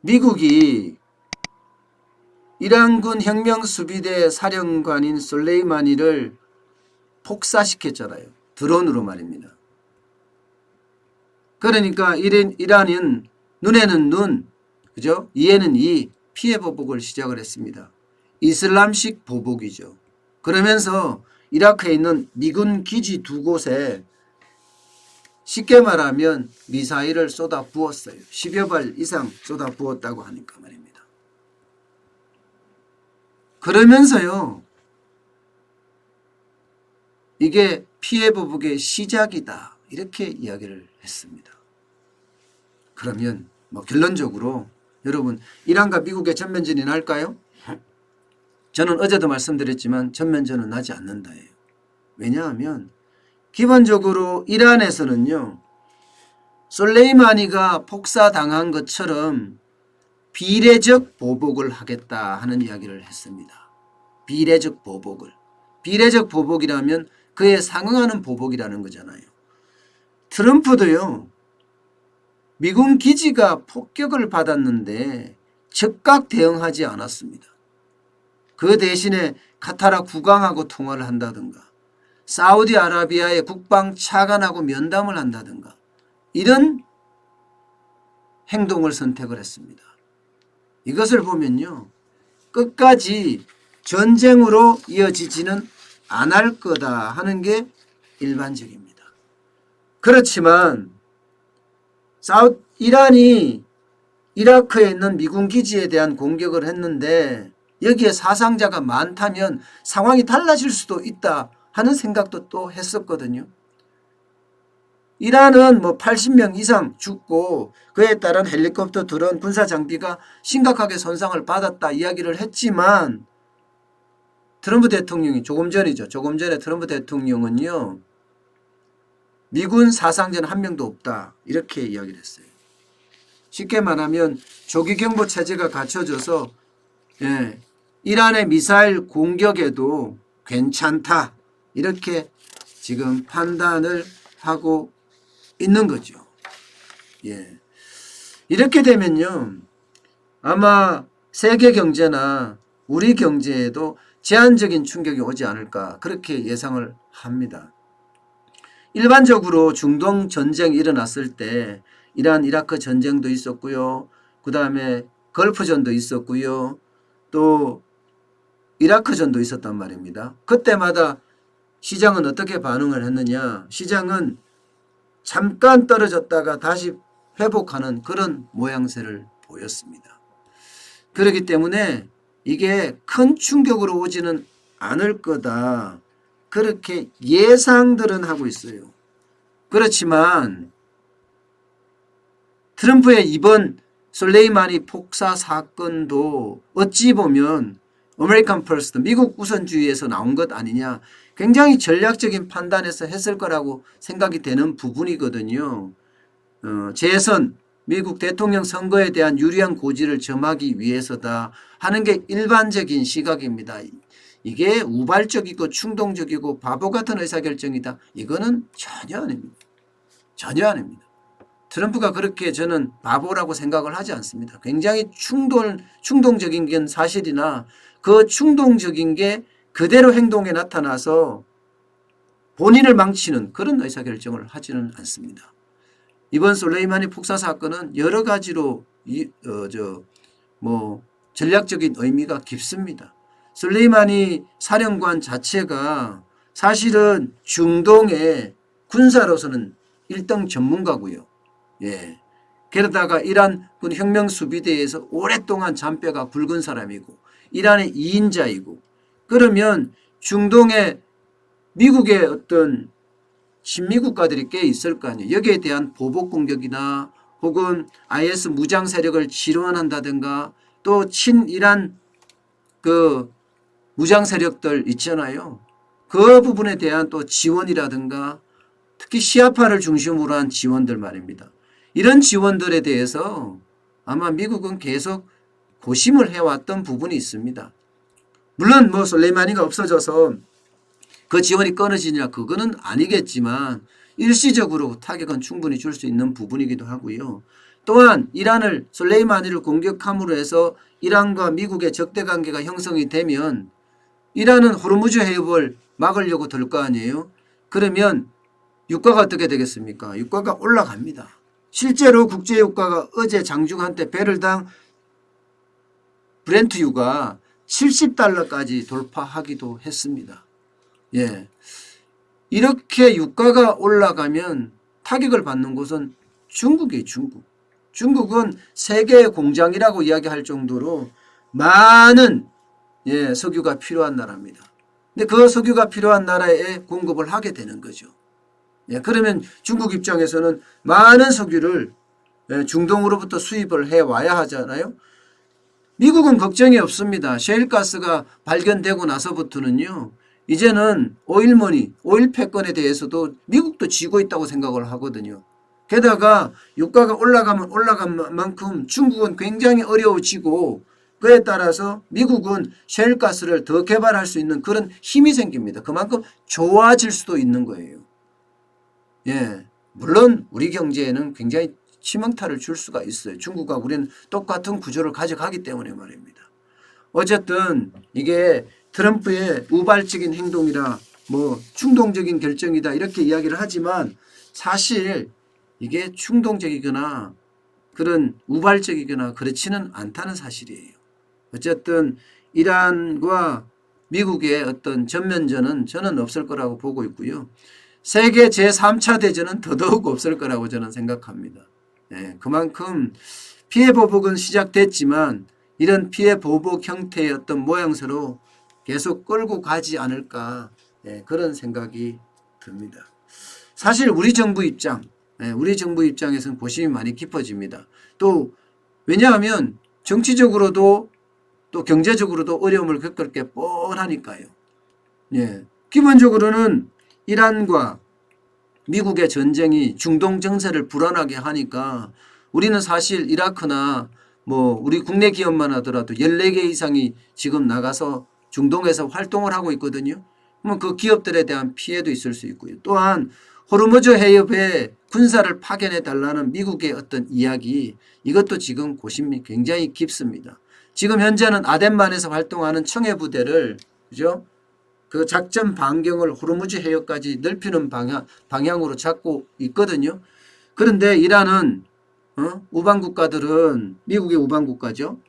미국이 이란군 혁명수비대 사령관인 솔레이마니를 폭사시켰잖아요. 드론으로 말입니다. 그러니까 이란은 눈에는 눈, 그죠? 이에는 이 피해 보복을 시작을 했습니다. 이슬람식 보복이죠. 그러면서 이라크에 있는 미군 기지 두 곳에 쉽게 말하면 미사일을 쏟아 부었어요. 10여 발 이상 쏟아 부었다고 하니까 말입니다. 그러면서요, 이게 피해 보복의 시작이다, 이렇게 이야기를 했습니다. 그러면 뭐 결론적으로 여러분, 이란과 미국의 전면전이 날까요? 저는 어제도 말씀드렸지만 전면전은 나지 않는다예요. 왜냐하면 기본적으로 이란에서는요, 솔레이마니가 폭사당한 것처럼 비례적 보복을 하겠다 하는 이야기를 했습니다. 비례적 보복을. 비례적 보복이라면 그에 상응하는 보복이라는 거잖아요. 트럼프도요, 미군 기지가 폭격을 받았는데 즉각 대응하지 않았습니다. 그 대신에 카타르 국왕하고 통화를 한다든가 사우디아라비아의 국방 차관하고 면담을 한다든가 이런 행동을 선택을 했습니다. 이것을 보면요, 끝까지 전쟁으로 이어지지는 않을 거다 하는 게 일반적입니다. 그렇지만 이란이 이라크에 있는 미군 기지에 대한 공격을 했는데 여기에 사상자가 많다면 상황이 달라질 수도 있다 하는 생각도 또 했었거든요. 이란은 뭐 80명 이상 죽고 그에 따른 헬리콥터, 드론, 군사 장비가 심각하게 손상을 받았다 이야기를 했지만 트럼프 대통령이 조금 전에 트럼프 대통령은요, 미군 사상자는 한 명도 없다 이렇게 이야기를 했어요. 쉽게 말하면 조기경보 체제가 갖춰져서 이란의 미사일 공격에도 괜찮다 이렇게 지금 판단을 하고 있는 거죠. 이렇게 되면요, 아마 세계 경제나 우리 경제에도 제한적인 충격이 오지 않을까 그렇게 예상을 합니다. 일반적으로 중동 전쟁이 일어났을 때 이란 이라크 전쟁도 있었고요. 그 다음에 걸프전도 있었고요. 또 이라크전도 있었단 말입니다. 그때마다 시장은 어떻게 반응을 했느냐. 시장은 잠깐 떨어졌다가 다시 회복하는 그런 모양새를 보였습니다. 그렇기 때문에 이게 큰 충격으로 오지는 않을 거다, 그렇게 예상들은 하고 있어요. 그렇지만 트럼프의 이번 솔레이마니 폭사 사건도 어찌 보면 아메리칸 퍼스트, 미국 우선주의에서 나온 것 아니냐, 굉장히 전략적인 판단에서 했을 거라고 생각이 되는 부분이거든요. 재선, 미국 대통령 선거에 대한 유리한 고지를 점하기 위해서다 하는 게 일반적인 시각입니다. 이게 우발적이고 충동적이고 바보 같은 의사결정이다, 이거는 전혀 아닙니다. 전혀 아닙니다. 트럼프가 그렇게 저는 바보라고 생각을 하지 않습니다. 굉장히 충동적인 건 사실이나 그 충동적인 게 그대로 행동에 나타나서 본인을 망치는 그런 의사결정을 하지는 않습니다. 이번 솔레이마니 폭사 사건은 여러 가지로 전략적인 의미가 깊습니다. 솔레이마니 사령관 자체가 사실은 중동의 군사로서는 1등 전문가고요. 게다가 이란군 혁명수비대에서 오랫동안 잔뼈가 굵은 사람이고 이란의 2인자이고, 그러면 중동에 미국의 어떤 친미국가들이 꽤 있을 거 아니에요. 여기에 대한 보복 공격이나 혹은 IS 무장 세력을 지원한다든가 또 친이란 그 무장 세력들 있잖아요. 그 부분에 대한 또 지원이라든가 특히 시아파를 중심으로 한 지원들 말입니다. 이런 지원들에 대해서 아마 미국은 계속 고심을 해왔던 부분이 있습니다. 물론 뭐 솔레이마니가 없어져서 그 지원이 끊어지냐, 그거는 아니겠지만 일시적으로 타격은 충분히 줄 수 있는 부분이기도 하고요. 또한 이란을 솔레이마니를 공격함으로 해서 이란과 미국의 적대관계가 형성이 되면 이란은 호르무즈 해협을 막으려고 들 거 아니에요. 그러면 유가가 어떻게 되겠습니까? 유가가 올라갑니다. 실제로 국제유가가 어제 장중한때 베를당 브렌트유가 70달러까지 돌파하기도 했습니다. 예. 이렇게 유가가 올라가면 타격을 받는 곳은 중국이에요. 중국은 세계의 공장이라고 이야기할 정도로 많은 석유가 필요한 나라입니다. 근데 그 석유가 필요한 나라에 공급을 하게 되는 거죠. 그러면 중국 입장에서는 많은 석유를 중동으로부터 수입을 해와야 하잖아요. 미국은 걱정이 없습니다. 셰일가스가 발견되고 나서부터는요. 이제는 오일머니, 오일 패권에 대해서도 미국도 쥐고 있다고 생각을 하거든요. 게다가 유가가 올라가면 올라간 만큼 중국은 굉장히 어려워지고 그에 따라서 미국은 셰일가스를 더 개발할 수 있는 그런 힘이 생깁니다. 그만큼 좋아질 수도 있는 거예요. 물론 우리 경제에는 굉장히 치명타를 줄 수가 있어요. 중국과 우리는 똑같은 구조를 가져가기 때문에 말입니다. 어쨌든 이게 트럼프의 우발적인 행동이라 뭐 충동적인 결정이다 이렇게 이야기를 하지만 사실 이게 충동적이거나 그런 우발적이거나 그렇지는 않다는 사실이에요. 어쨌든 이란과 미국의 어떤 전면전은 저는 없을 거라고 보고 있고요. 세계 제3차 대전은 더더욱 없을 거라고 저는 생각합니다. 그만큼 피해 보복은 시작됐지만 이런 피해 보복 형태의 어떤 모양새로 계속 끌고 가지 않을까 그런 생각이 듭니다. 사실 우리 정부 입장에서는 고심이 많이 깊어집니다. 또 왜냐하면 정치적으로도 또 경제적으로도 어려움을 겪을 게 뻔하니까요. 기본적으로는 이란과 미국의 전쟁이 중동 정세를 불안하게 하니까 우리는 사실 이라크나 뭐 우리 국내 기업만 하더라도 14개 이상이 지금 나가서 중동에서 활동을 하고 있거든요. 그러면 그 기업들에 대한 피해도 있을 수 있고요. 또한 호르무즈 해협에 군사를 파견해 달라는 미국의 어떤 이야기 이것도 지금 고심이 굉장히 깊습니다. 지금 현재는 아덴만에서 활동하는 청해 부대를 그죠? 그 작전 반경을 호르무즈 해협까지 넓히는 방향으로 잡고 있거든요. 그런데 이란은 우방 국가들은 미국의 우방 국가죠.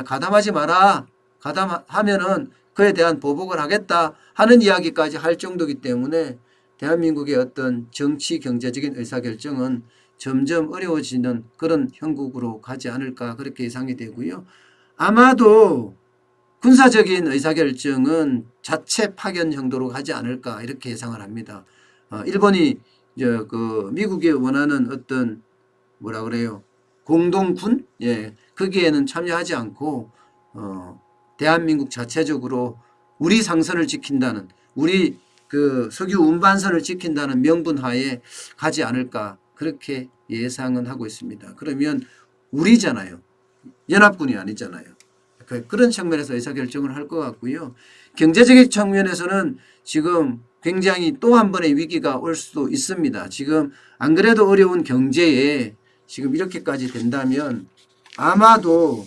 가담하지 마라. 가담하면은 그에 대한 보복을 하겠다 하는 이야기까지 할 정도이기 때문에 대한민국의 어떤 정치 경제적인 의사결정은 점점 어려워지는 그런 형국으로 가지 않을까 그렇게 예상이 되고요. 아마도 군사적인 의사결정은 자체 파견 정도로 가지 않을까 이렇게 예상을 합니다. 일본이 미국이 원하는 어떤 뭐라 그래요? 공동군? 거기에는 참여하지 않고 대한민국 자체적으로 우리 상선을 지킨다는 우리 그 석유 운반선을 지킨다는 명분 하에 가지 않을까 그렇게 예상은 하고 있습니다. 그러면 우리잖아요. 연합군이 아니잖아요. 그런 측면에서 의사결정을 할 것 같고요. 경제적인 측면에서는 지금 굉장히 또 한 번의 위기가 올 수도 있습니다. 지금 안 그래도 어려운 경제에 지금 이렇게까지 된다면 아마도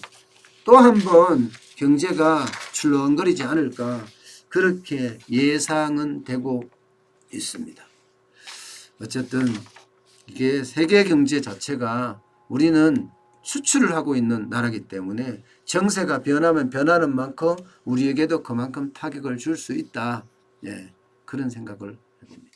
또 한 번 경제가 출렁거리지 않을까 그렇게 예상은 되고 있습니다. 어쨌든 이게 세계 경제 자체가 우리는 수출을 하고 있는 나라이기 때문에 정세가 변하면 변하는 만큼 우리에게도 그만큼 타격을 줄 수 있다. 그런 생각을 해봅니다.